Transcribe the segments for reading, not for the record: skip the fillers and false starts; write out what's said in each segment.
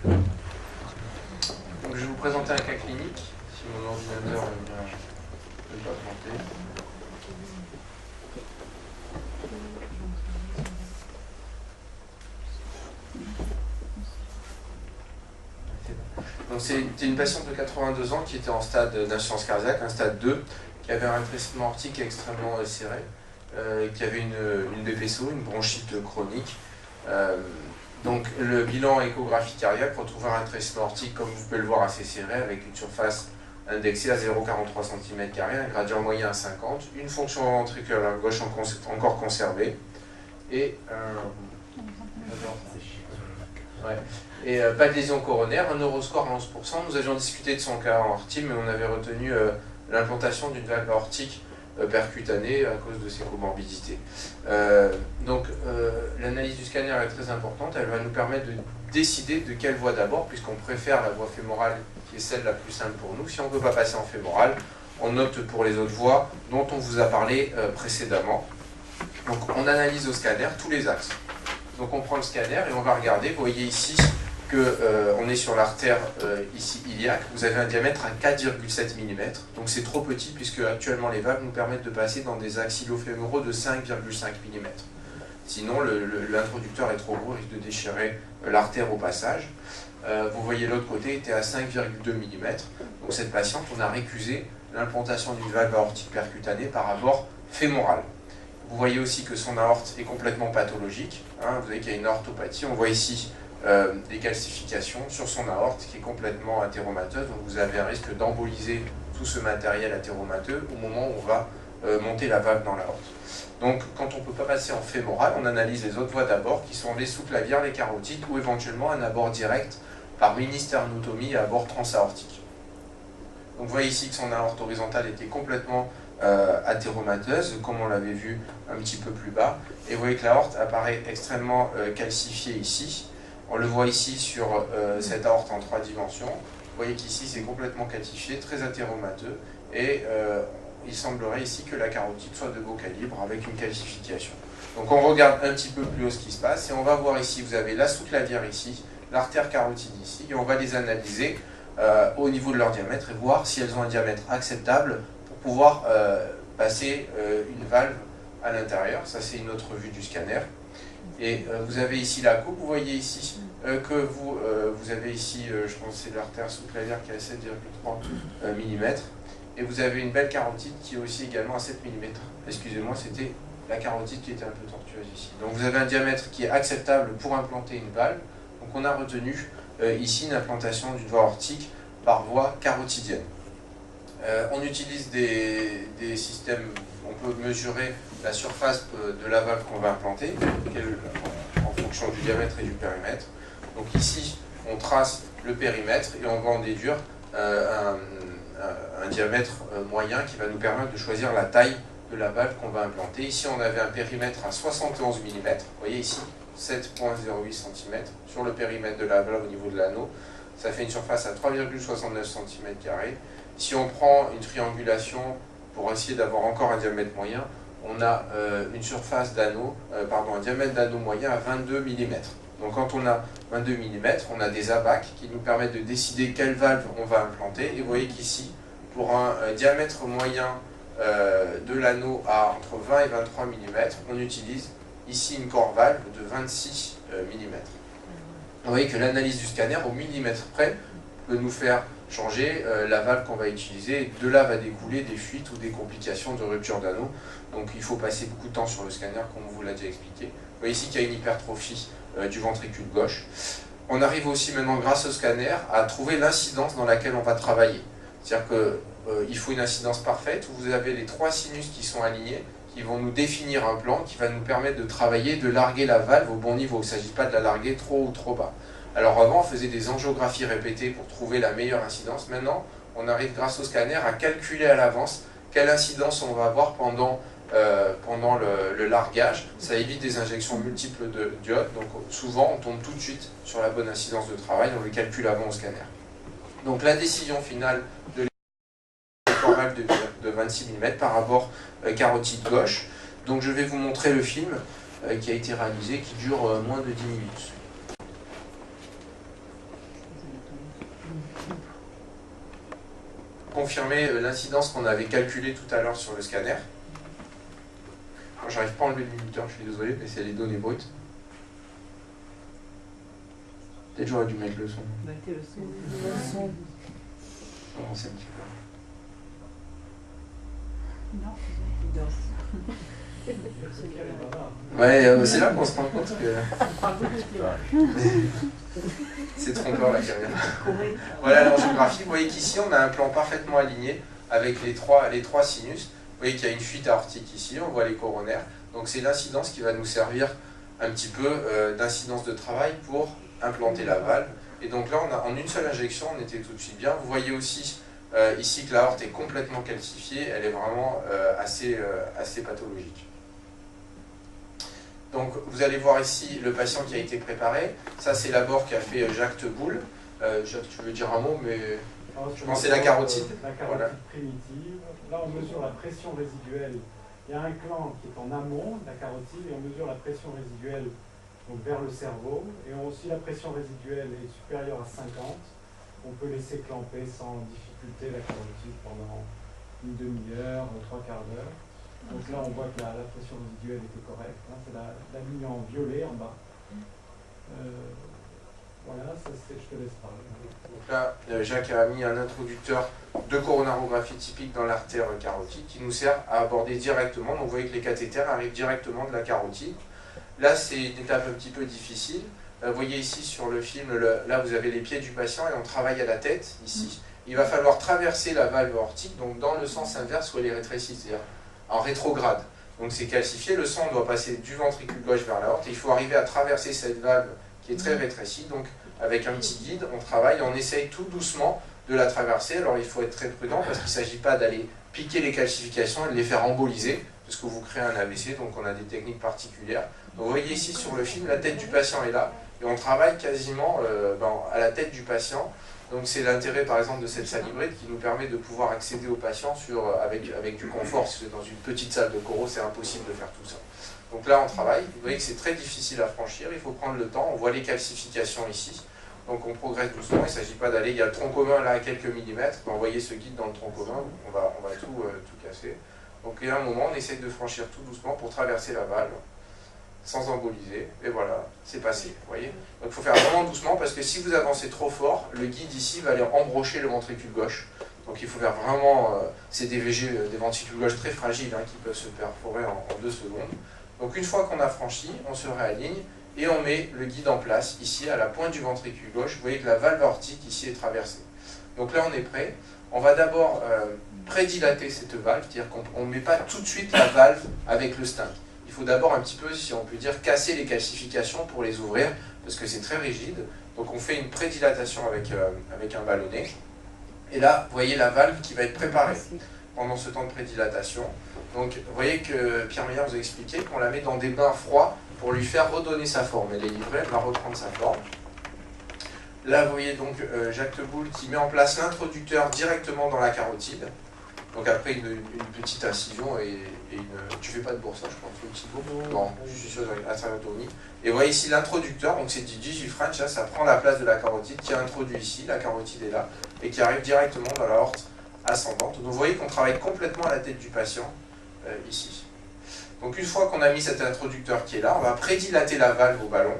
Donc je vais vous présenter un cas clinique, si mon ordinateur ne pas planter. Donc c'était une patiente de 82 ans qui était en stade d'insuffisance cardiaque, un stade 2, qui avait un rétrécissement aortique extrêmement serré, qui avait une BPSO, une bronchite chronique. Donc le bilan échographie cardiaque retrouve un rétrécissement aortique, comme vous pouvez le voir, assez serré, avec une surface indexée à 0,43 cm², un gradient moyen à 50, une fonction ventriculaire gauche encore conservée, et pas de lésion coronaire, un neuroscore à 11%. Nous avions discuté de son cas aortique, mais on avait retenu l'implantation d'une valve aortique percutanée à cause de ses comorbidités. L'analyse du scanner est très importante, elle va nous permettre de décider de quelle voie d'abord, puisqu'on préfère la voie fémorale qui est celle la plus simple pour nous. Si on ne peut pas passer en fémorale, on opte pour les autres voies dont on vous a parlé précédemment. Donc on analyse au scanner tous les axes. Donc on prend le scanner et on va regarder, vous voyez ici qu'on est sur l'artère ici iliaque, vous avez un diamètre à 4,7 mm, donc c'est trop petit puisque actuellement les valves nous permettent de passer dans des axillo-fémoraux de 5,5 mm. Sinon l'introducteur est trop gros, il risque de déchirer l'artère au passage. Vous voyez l'autre côté était à 5,2 mm, donc cette patiente on a récusé l'implantation d'une valve aortique percutanée par rapport fémoral. Vous voyez aussi que son aorte est complètement pathologique, vous voyez qu'il y a une aortopathie, on voit ici des calcifications sur son aorte qui est complètement athéromateuse, donc vous avez un risque d'emboliser tout ce matériel athéromateux au moment où on va monter la valve dans l'aorte. Donc quand on ne peut pas passer en fémoral, on analyse les autres voies d'abord qui sont les sous-clavières, les carotides ou éventuellement un abord direct par mini-sternotomie à abord transaortique. Donc vous voyez ici que son aorte horizontale était complètement athéromateuse, comme on l'avait vu un petit peu plus bas. Et vous voyez que l'aorte apparaît extrêmement calcifiée ici. On le voit ici sur cette aorte en 3 dimensions. Vous voyez qu'ici c'est complètement calcifié, très athéromateux. Et il semblerait ici que la carotide soit de beau calibre avec une calcification. Donc on regarde un petit peu plus haut ce qui se passe. Et on va voir ici, vous avez la sous-clavière ici, l'artère carotide ici. Et on va les analyser au niveau de leur diamètre et voir si elles ont un diamètre acceptable pouvoir passer une valve à l'intérieur. Ça c'est une autre vue du scanner. Et vous avez ici la coupe, vous voyez ici que vous avez ici, je pense que c'est l'artère sous-clavière qui est à 7,3 mm. Et vous avez une belle carotide qui est aussi également à 7 mm. Excusez-moi, c'était la carotide qui était un peu tortueuse ici. Donc vous avez un diamètre qui est acceptable pour implanter une valve. Donc on a retenu ici une implantation d'une voie aortique par voie carotidienne. On utilise des systèmes, on peut mesurer la surface de la valve qu'on va implanter en fonction du diamètre et du périmètre. Donc ici, on trace le périmètre et on va en déduire un diamètre moyen qui va nous permettre de choisir la taille de la valve qu'on va implanter. Ici, on avait un périmètre à 71 mm, vous voyez ici, 7,08 cm sur le périmètre de la valve au niveau de l'anneau. Ça fait une surface à 3,69 cm². Si on prend une triangulation pour essayer d'avoir encore un diamètre moyen, on a une surface d'anneau, un diamètre d'anneau moyen à 22 mm. Donc quand on a 22 mm, on a des abacs qui nous permettent de décider quelle valve on va implanter. Et vous voyez qu'ici, pour un diamètre moyen de l'anneau à entre 20 et 23 mm, on utilise ici une corps valve de 26 mm. Vous voyez que l'analyse du scanner au millimètre près peut nous faire changer la valve qu'on va utiliser. Et de là va découler des fuites ou des complications de rupture d'anneau. Donc il faut passer beaucoup de temps sur le scanner, comme on vous l'a déjà expliqué. Vous voyez ici qu'il y a une hypertrophie du ventricule gauche. On arrive aussi maintenant, grâce au scanner, à trouver l'incidence dans laquelle on va travailler. C'est-à-dire qu'il faut une incidence parfaite, où vous avez les 3 sinus qui sont alignés, qui vont nous définir un plan qui va nous permettre de travailler, de larguer la valve au bon niveau. Il ne s'agit pas de la larguer trop ou trop bas. Alors avant, on faisait des angiographies répétées pour trouver la meilleure incidence. Maintenant, on arrive grâce au scanner à calculer à l'avance quelle incidence on va avoir pendant le largage. Ça évite des injections multiples de diodes. Donc souvent, on tombe tout de suite sur la bonne incidence de travail. On le calcule avant au scanner. Donc la décision finale de corps valve de 26 mm par rapport carotide gauche. Donc je vais vous montrer le film qui a été réalisé, qui dure moins de 10 minutes. confirmer l'incidence qu'on avait calculée tout à l'heure sur le scanner. Moi, j'arrive pas à enlever le minuteur, je suis désolé, mais c'est les données brutes. Peut-être j'aurais dû mettre le son. Mettez le son. On va avancer un petit peu. Non, Ouais, c'est là qu'on se rend compte que c'est trompeur la caméra. Voilà l'angiographie. Vous voyez qu'ici on a un plan parfaitement aligné avec les trois sinus. Vous voyez qu'il y a une fuite aortique ici, on voit les coronaires. Donc c'est l'incidence qui va nous servir un petit peu d'incidence de travail pour implanter la valve. Et donc là, en une seule injection, on était tout de suite bien. Vous voyez aussi ici que l'aorte est complètement calcifiée, elle est vraiment assez pathologique. Donc vous allez voir ici le patient qui a été préparé. Ça c'est l'abord qu'a fait Jacques Teboul. Jacques, tu veux dire un mot, mais je pense que c'est la carotide. La carotide primitive. Là on mesure la pression résiduelle. Il y a un clan qui est en amont de la carotide et on mesure la pression résiduelle donc vers le cerveau. Et si la pression résiduelle est supérieure à 50, on peut laisser clamper sans difficulté la carotide pendant une demi-heure, trois quarts d'heure. Donc là, on voit que la pression résiduelle était correcte. Hein, c'est la ligne en violet en bas. Voilà, je te laisse parler. Donc là, Jacques a mis un introducteur de coronarographie typique dans l'artère carotide qui nous sert à aborder directement. Donc vous voyez que les cathéters arrivent directement de la carotide. Là, c'est une étape un petit peu difficile. Vous voyez ici sur le film, là vous avez les pieds du patient et on travaille à la tête, ici. Il va falloir traverser la valve aortique, donc dans le sens inverse où elle est rétrécie, c'est-à-dire en rétrograde. Donc c'est calcifié, le sang doit passer du ventricule gauche vers l'aorte et il faut arriver à traverser cette valve qui est très rétrécie. Donc avec un petit guide, on travaille, on essaye tout doucement de la traverser. Alors il faut être très prudent parce qu'il ne s'agit pas d'aller piquer les calcifications et de les faire emboliser, parce que vous créez un AVC, donc on a des techniques particulières. Donc vous voyez ici sur le film, la tête du patient est là, et on travaille quasiment à la tête du patient. Donc c'est l'intérêt par exemple de cette salle hybride qui nous permet de pouvoir accéder au patient avec du confort. Si vous êtes dans une petite salle de choro, c'est impossible de faire tout ça. Donc là on travaille, vous voyez que c'est très difficile à franchir, il faut prendre le temps, on voit les calcifications ici. Donc on progresse doucement, il ne s'agit pas d'aller, il y a le tronc commun là à quelques millimètres, vous voyez ce guide dans le tronc commun, on va tout casser. Donc il y a un moment, on essaie de franchir tout doucement pour traverser la valve, sans emboliser, et voilà, c'est passé, vous voyez. Donc il faut faire vraiment doucement, parce que si vous avancez trop fort, le guide ici va aller embrocher le ventricule gauche. Donc il faut faire vraiment, c'est des ventricules gauche très fragiles, qui peuvent se perforer en 2 secondes. Donc une fois qu'on a franchi, on se réaligne, et on met le guide en place, ici à la pointe du ventricule gauche. Vous voyez que la valve aortique ici est traversée. Donc là on est prêt. On va d'abord prédilater cette valve, c'est-à-dire qu'on ne met pas tout de suite la valve avec le stent. Il faut d'abord un petit peu, si on peut dire, casser les calcifications pour les ouvrir, parce que c'est très rigide. Donc on fait une prédilatation avec un ballonnet. Et là, vous voyez la valve qui va être préparée pendant ce temps de prédilatation. Donc vous voyez que Pierre Meyer vous a expliqué qu'on la met dans des bains froids pour lui faire redonner sa forme. Elle est livrée, elle va reprendre sa forme. Là, vous voyez donc Jacques Teboul qui met en place l'introducteur directement dans la carotide. Donc après une petite incision et tu fais pas de bourse, je crois, tu fais une petite bourse. Non, je suis sûr d'une atriotomie. Et vous voyez ici l'introducteur, donc c'est du digifrench, ça prend la place de la carotide qui est introduit ici, la carotide est là, et qui arrive directement dans la aorte ascendante. Donc vous voyez qu'on travaille complètement à la tête du patient, ici. Donc une fois qu'on a mis cet introducteur qui est là, on va prédilater la valve au ballon.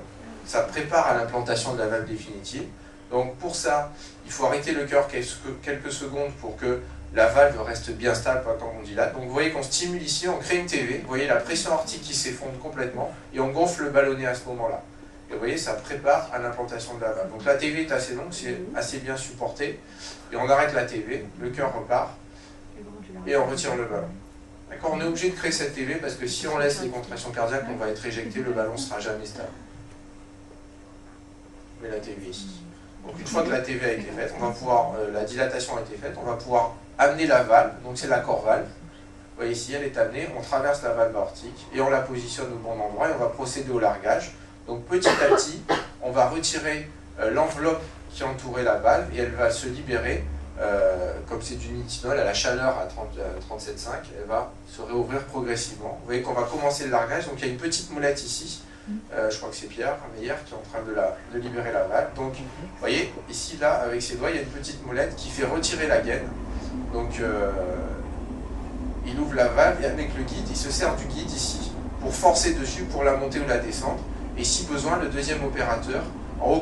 Ça prépare à l'implantation de la valve définitive. Donc pour ça, il faut arrêter le cœur quelques secondes pour que la valve reste bien stable quand on dilate. Donc vous voyez qu'on stimule ici, on crée une TV. Vous voyez la pression aortique qui s'effondre complètement et on gonfle le ballonnet à ce moment-là. Et vous voyez, ça prépare à l'implantation de la valve. Donc la TV est assez longue, c'est assez bien supporté. Et on arrête la TV, le cœur repart et on retire le ballon. D'accord, on est obligé de créer cette TV parce que si on laisse les contractions cardiaques, on va être éjecté, le ballon ne sera jamais stable. Mais la TV ici. Donc une fois que la TV a été faite, on va pouvoir, la dilatation a été faite, on va pouvoir amener la valve, donc c'est la corvalve. Vous voyez ici, elle est amenée, on traverse la valve aortique et on la positionne au bon endroit et on va procéder au largage. Donc petit à petit, on va retirer l'enveloppe qui entourait la valve et elle va se libérer, comme c'est du nitinol, à la chaleur à 37,5, elle va se réouvrir progressivement. Vous voyez qu'on va commencer le largage, donc il y a une petite molette ici. Je crois que c'est Pierre Meyer qui est en train de libérer la valve. Donc, vous voyez, ici, là, avec ses doigts, il y a une petite molette qui fait retirer la gaine. Donc, il ouvre la valve et avec le guide, il se sert du guide ici pour forcer dessus, pour la monter ou la descendre. Et si besoin, le deuxième opérateur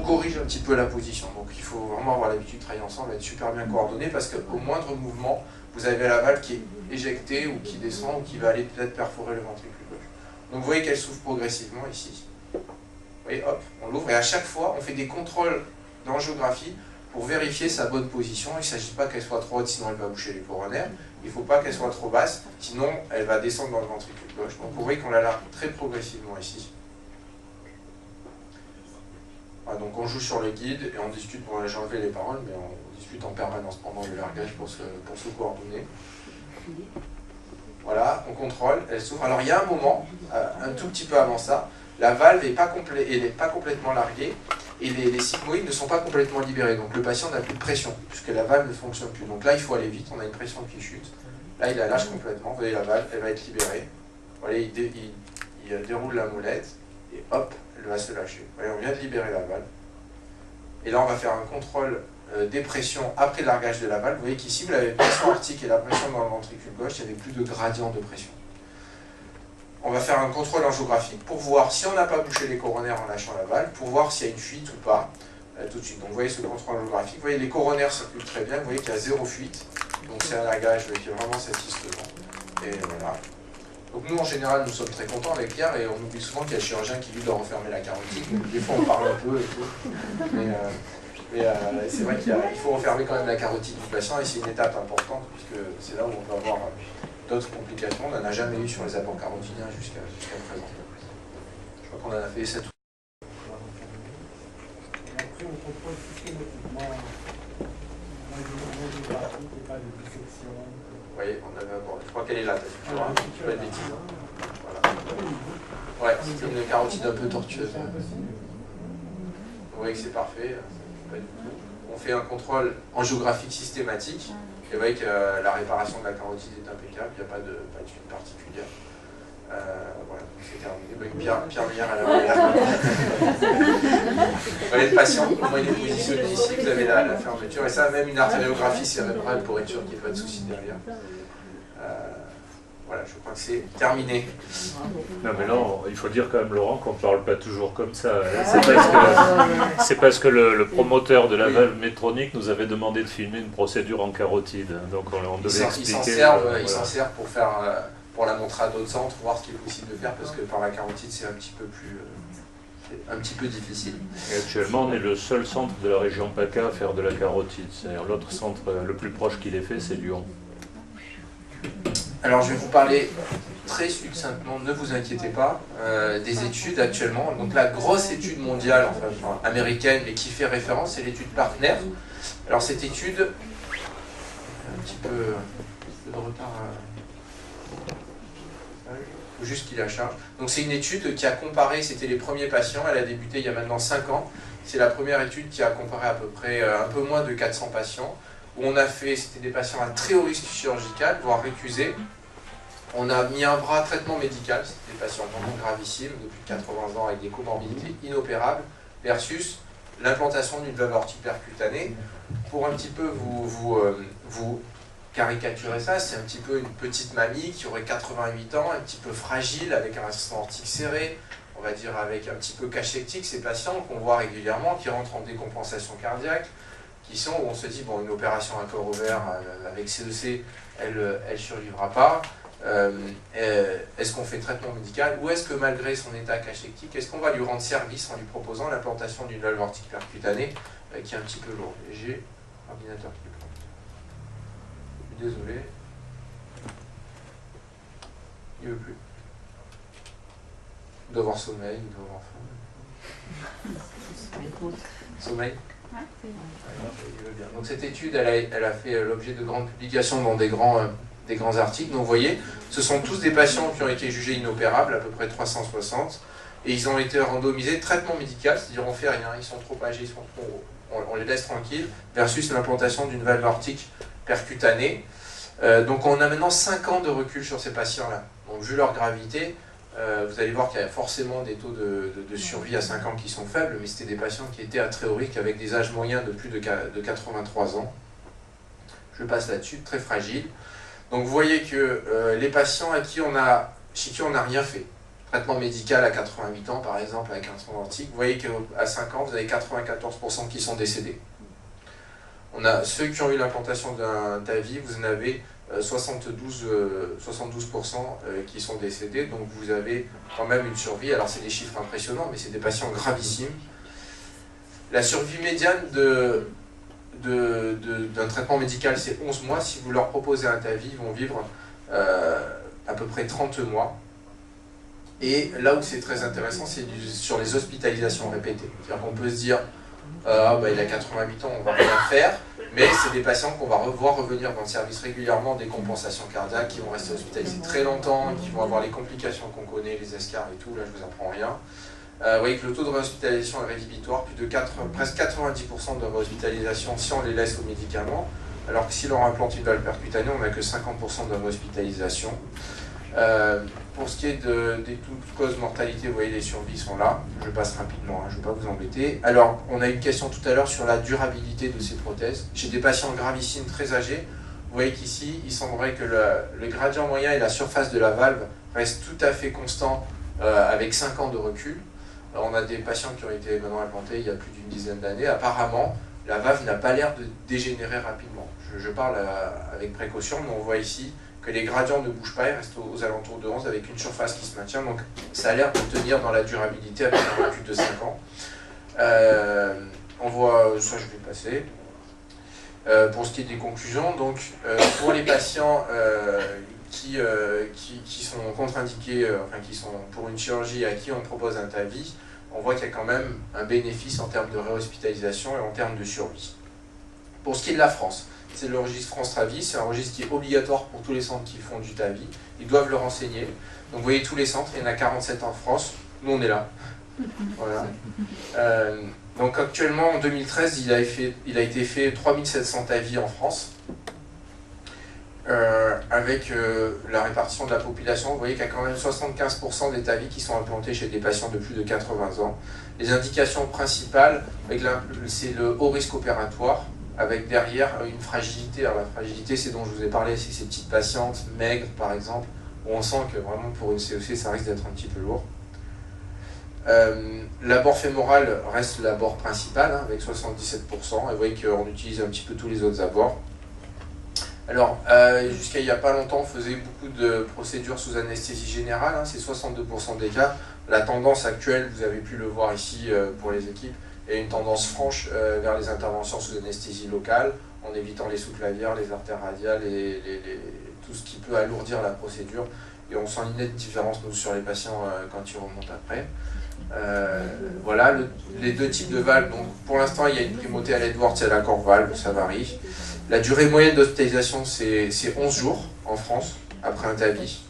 corrige un petit peu la position. Donc, il faut vraiment avoir l'habitude de travailler ensemble, être super bien coordonné parce qu'au moindre mouvement, vous avez la valve qui est éjectée ou qui descend ou qui va aller peut-être perforer le ventricule gauche. Donc vous voyez qu'elle s'ouvre progressivement ici. Vous voyez, hop, on l'ouvre et à chaque fois, on fait des contrôles d'angiographie pour vérifier sa bonne position. Il ne s'agit pas qu'elle soit trop haute, sinon elle va boucher les coronaires. Il ne faut pas qu'elle soit trop basse, sinon elle va descendre dans le ventricule gauche. Donc vous voyez qu'on la largue très progressivement ici. Voilà, donc on joue sur le guide et on discute, bon j'ai enlevé les paroles, mais on discute en permanence pendant le largage pour se coordonner. Voilà, on contrôle, elle s'ouvre. Alors il y a un moment, un tout petit peu avant ça, la valve n'est pas complètement larguée et les sigmoïdes ne sont pas complètement libérés. Donc le patient n'a plus de pression, puisque la valve ne fonctionne plus. Donc là, il faut aller vite, on a une pression qui chute. Là, il la lâche complètement. Vous voyez la valve, elle va être libérée. Voilà, il déroule la molette et hop, elle va se lâcher. Vous voyez, on vient de libérer la valve. Et là, on va faire un contrôle des pressions après le largage de la valve. Vous voyez qu'ici, vous avez la pression arctique et la pression dans le ventricule gauche, il n'y avait plus de gradient de pression. On va faire un contrôle angiographique pour voir si on n'a pas bouché les coronaires en lâchant la valve, pour voir s'il y a une fuite ou pas, tout de suite. Donc vous voyez ce contrôle angiographique, vous voyez les coronaires circulent très bien, vous voyez qu'il y a zéro fuite, donc c'est un largage qui est vraiment satisfaisant. Et voilà. Donc nous en général nous sommes très contents avec Pierre et on oublie souvent qu'il y a le chirurgien qui lui doit refermer la carotide, donc des fois on parle un peu et tout. Mais c'est vrai qu'il faut refermer quand même la carotide du patient et c'est une étape importante puisque c'est là où on peut avoir d'autres complications. On n'en a jamais eu sur les apports carotidiens jusqu'à présent. Je crois qu'on en a fait 7 ou 8. Après, on contrôle systématiquement l'angiographique et pas de dissection. Vous voyez, on avait abordé. Je crois qu'elle est là, tu vois, pas de bêtises. Voilà. Ouais, c'était une carotide un peu tortueuse. Vous voyez que c'est parfait. Pas du tout. On fait un contrôle angiographique systématique. Et vous voyez que la réparation de la carotide est impeccable, il n'y a pas de fuite particulière. Voilà, c'est terminé. Pierre Meyer à la manière. Vous voyez le patient, comment il est positionné ici, vous avez la fermeture. Et ça, même une artériographie cérébrale pour être sûr qu'il n'y ait pas de souci derrière. Voilà, je crois que c'est terminé. Non mais là, il faut dire quand même, Laurent, qu'on ne parle pas toujours comme ça. C'est parce que le promoteur de la valve métronique nous avait demandé de filmer une procédure en carotide. Donc on devait expliquer... Il s'en sert pour faire, pour la montrer à d'autres centres, voir ce qui est possible de faire, parce que par la carotide, c'est un petit peu plus... un petit peu difficile. Et actuellement, on est le seul centre de la région PACA à faire de la carotide. C'est-à-dire l'autre centre le plus proche qu'il ait fait, c'est Lyon. Alors je vais vous parler très succinctement, ne vous inquiétez pas, des études actuellement. Donc la grosse étude mondiale, enfin américaine, mais qui fait référence, c'est l'étude Partner. Alors cette étude, un petit peu de retard, il faut juste qu'il la charge. Donc c'est une étude qui a comparé, c'était les premiers patients, elle a débuté il y a maintenant 5 ans. C'est la première étude qui a comparé à peu près un peu moins de 400 patients. Où on a fait, c'était des patients à très haut risque chirurgical, voire récusés. On a mis un bras traitement médical, c'était des patients vraiment gravissimes, de plus de 80 ans avec des comorbidités inopérables, versus l'implantation d'une valve aortique percutanée. Pour un petit peu vous caricaturer ça, c'est un petit peu une petite mamie qui aurait 88 ans, un petit peu fragile, avec un instant aortique serré, on va dire avec un petit peu cachectique, ces patients qu'on voit régulièrement, qui rentrent en décompensation cardiaque, qui sont où on se dit, bon, une opération à corps ouvert avec CEC, elle ne survivra pas. Est-ce qu'on fait traitement médical ou est-ce que malgré son état cachectique, est-ce qu'on va lui rendre service en lui proposant l'implantation d'une valve aortique percutanée qui est un petit peu lourde. J'ai l'ordinateur qui plante. Je suis désolé. Il ne veut plus. Il doit avoir sommeil, il doit avoir faim. Sommeil. Donc cette étude, elle a fait l'objet de grandes publications dans des grands articles. Donc vous voyez, ce sont tous des patients qui ont été jugés inopérables, à peu près 360, et ils ont été randomisés traitement médical, c'est-à-dire on fait rien, ils sont trop âgés, ils sont trop, on les laisse tranquilles, versus l'implantation d'une valve aortique percutanée. Donc on a maintenant 5 ans de recul sur ces patients-là. Donc vu leur gravité, Vous allez voir qu'il y a forcément des taux de survie à 5 ans qui sont faibles, mais c'était des patients qui étaient à très haut risque avec des âges moyens de plus de 83 ans. Je passe là-dessus, très fragile. Donc vous voyez que les patients chez qui on n'a rien fait, traitement médical à 88 ans par exemple avec un traitement dentique, vous voyez qu'à 5 ans vous avez 94% qui sont décédés. On a ceux qui ont eu l'implantation d'un TAVI, vous en avez 72% qui sont décédés, donc vous avez quand même une survie. Alors c'est des chiffres impressionnants, mais c'est des patients gravissimes. La survie médiane d'un traitement médical, c'est 11 mois. Si vous leur proposez un TAVI, ils vont vivre à peu près 30 mois. Et là où c'est très intéressant, c'est sur les hospitalisations répétées. C'est-à-dire qu'on peut se dire, il a 88 ans, on va rien faire, mais c'est des patients qu'on va revoir revenir dans le service régulièrement, des compensations cardiaques, qui vont rester hospitalisés très longtemps, qui vont avoir les complications qu'on connaît, les escars et tout, là je vous apprends rien. Vous voyez que le taux de réhospitalisation est rédhibitoire, presque 90% de réhospitalisation si on les laisse aux médicaments, alors que si l'on implante une valve percutanée, on n'a que 50% de réhospitalisation. Pour ce qui est des toutes causes mortalité, vous voyez les survies sont là, je passe rapidement, je ne vais pas vous embêter. Alors, on a une question tout à l'heure sur la durabilité de ces prothèses. Chez des patients gravissimes très âgés, vous voyez qu'ici, il semblerait que le gradient moyen et la surface de la valve restent tout à fait constants avec 5 ans de recul. Alors, on a des patients qui ont été maintenant implantés il y a plus d'une dizaine d'années. Apparemment, la valve n'a pas l'air de dégénérer rapidement. Je parle avec précaution, mais on voit ici que les gradients ne bougent pas, ils restent aux alentours de 11 avec une surface qui se maintient. Donc ça a l'air de tenir dans la durabilité avec un recul de 5 ans. On voit, ça je vais passer. Pour ce qui est des conclusions, donc pour les patients qui sont contre-indiqués, qui sont pour une chirurgie à qui on propose un TAVI, on voit qu'il y a quand même un bénéfice en termes de réhospitalisation et en termes de survie. Pour ce qui est de la France, c'est le registre France TAVI, c'est un registre qui est obligatoire pour tous les centres qui font du TAVI. Ils doivent le renseigner. Donc vous voyez tous les centres, il y en a 47 en France. Nous on est là. Voilà. Donc actuellement en 2013, il a été fait 3700 TAVI en France. Avec la répartition de la population, vous voyez qu'il y a quand même 75% des TAVI qui sont implantés chez des patients de plus de 80 ans. Les indications principales, c'est le haut risque opératoire, avec derrière une fragilité. Alors la fragilité, c'est dont je vous ai parlé, c'est ces petites patientes maigres par exemple, où on sent que vraiment pour une CEC, ça risque d'être un petit peu lourd. L'abord fémoral reste l'abord principal, avec 77%, et vous voyez qu'on utilise un petit peu tous les autres abords. Alors, jusqu'à il n'y a pas longtemps, on faisait beaucoup de procédures sous anesthésie générale, c'est 62% des cas. La tendance actuelle, vous avez pu le voir ici pour les équipes, il y a une tendance franche vers les interventions sous anesthésie locale, en évitant les sous-clavières, les artères radiales et tout ce qui peut alourdir la procédure. Et on sent une nette différence nous, sur les patients quand ils remontent après. Voilà, les deux types de valves. Donc, pour l'instant, il y a une primauté à l'Edwards et à l'accord valve, ça varie. La durée moyenne d'hospitalisation, c'est 11 jours en France, après un TAVI.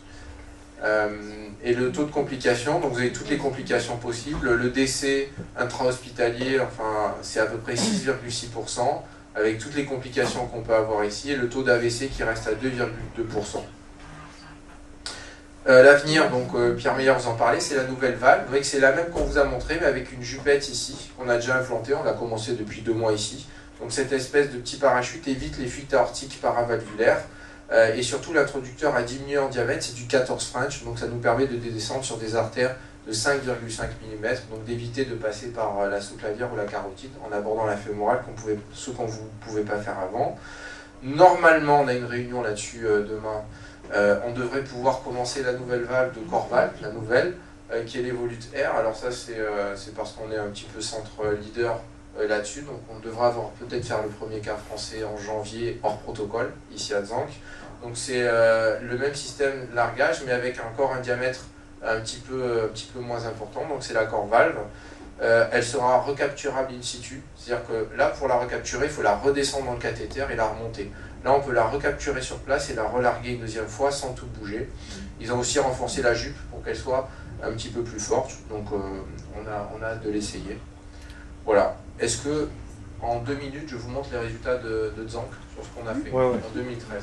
Et le taux de complications, donc vous avez toutes les complications possibles. Le décès intra-hospitalier, enfin, c'est à peu près 6,6%, avec toutes les complications qu'on peut avoir ici, et le taux d'AVC qui reste à 2,2%. L'avenir, donc Pierre Meyer vous en parlait, c'est la nouvelle valve. Vous voyez que c'est la même qu'on vous a montré, mais avec une jupette ici, qu'on a déjà implantée, on l'a commencé depuis 2 mois ici. Donc cette espèce de petit parachute évite les fuites aortiques paravalvulaires. Et surtout l'introducteur a diminué en diamètre, c'est du 14 French, donc ça nous permet de descendre sur des artères de 5,5 mm, donc d'éviter de passer par la sous-clavière ou la carotide en abordant la fémorale, ce qu'on ne pouvait pas faire avant. Normalement, on a une réunion là-dessus demain, on devrait pouvoir commencer la nouvelle valve de Corval, la nouvelle, qui est l'Evolute R. Alors ça c'est parce qu'on est un petit peu centre leader là-dessus, donc on devra peut-être faire le premier cas français en janvier hors protocole, ici à Zank. Donc c'est le même système largage, mais avec encore un diamètre un petit peu moins important, donc c'est l'accord valve. Elle sera recapturable in situ, c'est-à-dire que là, pour la recapturer, il faut la redescendre dans le cathéter et la remonter. Là, on peut la recapturer sur place et la relarguer une deuxième fois sans tout bouger. Ils ont aussi renforcé la jupe pour qu'elle soit un petit peu plus forte, donc on a hâte de l'essayer. Voilà. Est-ce que, en 2 minutes, je vous montre les résultats de Zank sur ce qu'on a fait en 2013 ?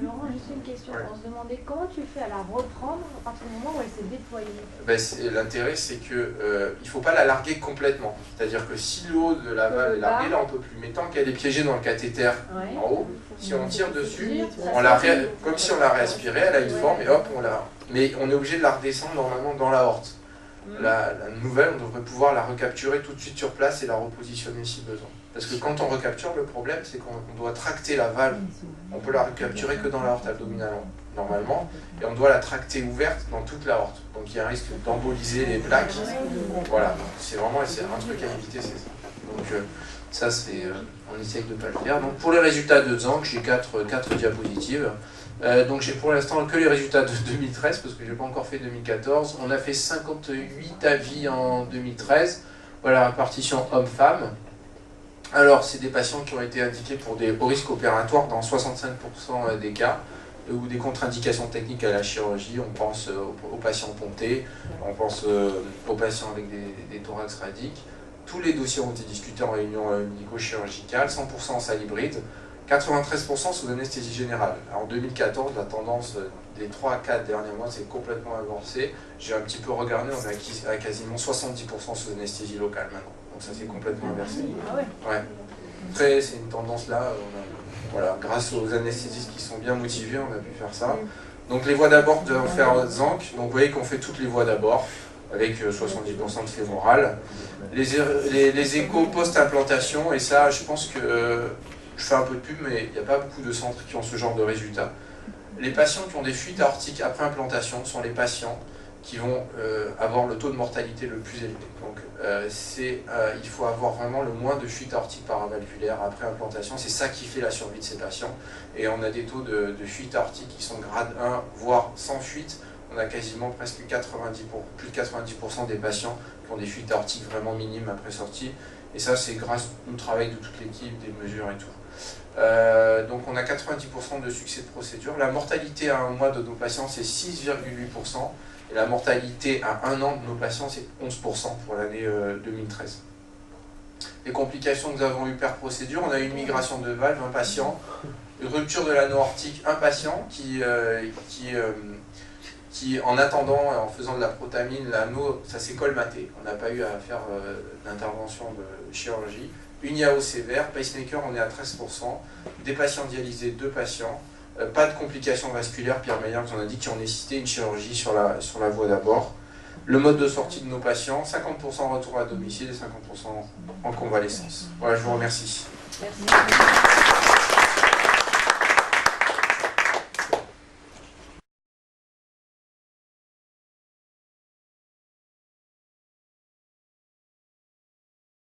Laurent, juste une question. Ouais. On se demandait comment tu fais à la reprendre à partir du moment où elle s'est déployée. Ben, l'intérêt, c'est que il ne faut pas la larguer complètement. C'est-à-dire que si l'eau de la valve est larguée, là on ne peut plus. Mais tant qu'elle est piégée dans le cathéter Ouais. en haut, si on tire dessus, Ça on la sort. comme si on la réaspirait, elle a une forme et hop, on la. Mais on est obligé de la redescendre normalement dans la horte. La nouvelle, on devrait pouvoir la recapturer tout de suite sur place et la repositionner si besoin. Parce que quand on recapture, le problème, c'est qu'on doit tracter la valve. On peut la recapturer que dans la horte abdominale, normalement, et on doit la tracter ouverte dans toute la horte. Donc il y a un risque d'emboliser les plaques. Voilà, c'est vraiment un truc à éviter, c'est ça. Donc ça, c'est, on essaye de ne pas le faire. Donc pour les résultats de Zank, j'ai 4 diapositives. Donc j'ai pour l'instant que les résultats de 2013 parce que je n'ai pas encore fait 2014. On a fait 58 avis en 2013. Voilà la répartition homme-femme. Alors c'est des patients qui ont été indiqués pour des hauts risques opératoires dans 65% des cas ou des contre-indications techniques à la chirurgie. On pense aux patients pontés, on pense aux patients avec des thorax radiques. Tous les dossiers ont été discutés en réunion médico-chirurgicale, 100% en salle hybride. 93% sous anesthésie générale. En 2014, la tendance des 3 à 4 derniers mois s'est complètement avancée. J'ai un petit peu regardé, on est à quasiment 70% sous anesthésie locale maintenant. Donc ça s'est complètement inversé. Ah ouais. Ouais. Après, c'est une tendance là, voilà, grâce aux anesthésistes qui sont bien motivés, on a pu faire ça. Donc les voies d'abord de faire Zank, donc vous voyez qu'on fait toutes les voies d'abord, avec 70% de fémoral. Les échos post-implantation, et ça, je pense que je fais un peu de pub, mais il n'y a pas beaucoup de centres qui ont ce genre de résultats. Les patients qui ont des fuites aortiques après implantation sont les patients qui vont avoir le taux de mortalité le plus élevé. Donc il faut avoir vraiment le moins de fuites aortiques paravalvulaires après implantation. C'est ça qui fait la survie de ces patients. Et on a des taux de fuites aortiques qui sont grade 1, voire sans fuite. On a quasiment presque plus de 90% des patients qui ont des fuites aortiques vraiment minimes après sortie. Et ça, c'est grâce au travail de toute l'équipe, des mesures et tout. Donc on a 90% de succès de procédure. La mortalité à un mois de nos patients, c'est 6,8%. Et la mortalité à 1 an de nos patients, c'est 11% pour l'année 2013. Les complications que nous avons eues per procédure, on a eu une migration de valve, un patient, une rupture de l'anneau aortique, un patient qui en attendant, en faisant de la protamine, l'anneau, ça s'est colmaté. On n'a pas eu à faire d'intervention de chirurgie. Une IAO sévère, pacemaker, on est à 13%. Des patients dialysés, 2 patients. Pas de complications vasculaires, Pierre Meyer vous en a dit, qui ont nécessité une chirurgie sur la voie d'abord. Le mode de sortie de nos patients, 50% retour à domicile et 50% en convalescence. Voilà, je vous remercie. Merci.